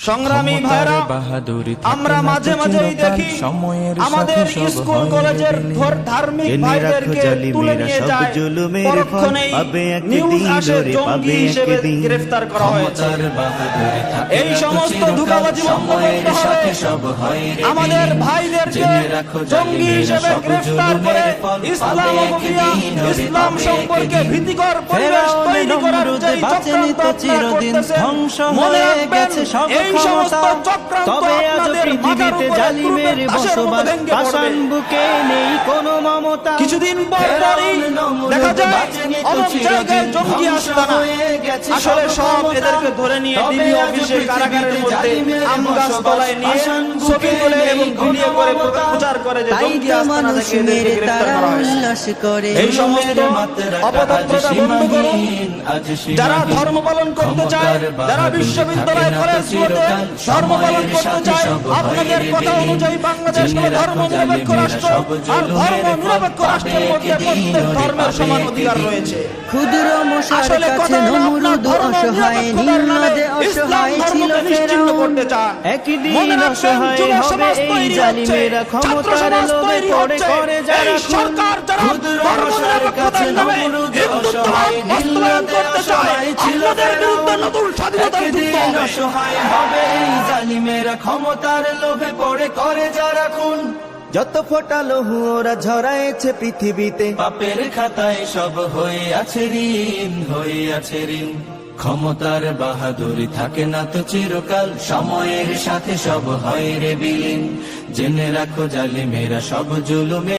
সংগ্রামী ভাইরা, আমরা মাঝে মাঝেই দেখি আমাদের স্কুল কলেজের ধার্মিক ভাইদেরকে তুলে নিয়ে যায়, পরক্ষণেই নিউজ আসে জঙ্গি হিসেবে গ্রেফতার করা হয়েছে। এই সমস্ত ধোঁকাবাজি বন্ধ করতে হবে। আমাদের ভাইদেরকে জঙ্গি হিসেবে গ্রেফতার করে ইসলাম সম্পর্কে ভীতিকর পরিবেশ তৈরি করার যে চক্রান্ত আপনারা করতেছেন, মনে রাখবেন এই সমস্ত চক্রান্ত আপনাদের পৃথিবীতে জালিমের বসবাস, পাষাণ বুকে নেই কোনো মমতা। কিছুদিন পরই দেখা যায় অনেক জায়গায় জঙ্গি আস্তানা, আসলে সব এদেরকে ধরে নিয়ে ডিবি অফিসে কারাগারের মধ্যে আম গাছ তলায় নিয়ে ছবি তুলে এবং ভিডিও করে প্রচার করে যে জঙ্গি আস্তানা থেকে এদেরকে গ্রেফতার করা হয়েছে। এই সমস্ত অপতৎপরতা বন্ধ করুন। যারা ধর্ম পালন করতে চায়, যারা বিশ্ববিদ্যালয় কলেজগুলোতে ধর্ম পালন করতে চায়, আপনাদের কথা অনুযায়ী বাংলাদেশ হলো ধর্ম নিরপেক্ষ রাষ্ট্র, আর ধর্ম নিরপেক্ষ রাষ্ট্রের মধ্যে প্রত্যেক ধর্মের সমান অধিকার রয়েছে। ক্ষুদ্র মশার কাছে নমরুদ অসহায়, নিম্নদে অসহায় ছিল ফেরাউন। একদিন অসহায় হবে এই জালিমেরা, ক্ষমতার লোভে পড়ে করে যারা সরকার যারা ধর্ম নিরপেক্ষতার নামে হিন্দুত্ববাদ বাস্তবায়ন করতে চায়, আপনাদের বিরুদ্ধে নতুন স্বাধীনতার যুদ্ধ হবে। অসহায় হবে এই জালিমেরা, ক্ষমতার লোভে পড়ে করে যারা খুন। যত ফোটা লহু ওরা ঝরাইছে পৃথিবীতে, পাপের খাতায় সব হয়ে আছে ঋণ, হয়ে আছে ঋণ। ক্ষমতার বাহাদুরি থাকে না তো চিরকাল, সময়ের সাথে সব হয় রে বিলীন। জেনে রাখো জালিমেরা সব জুলুমে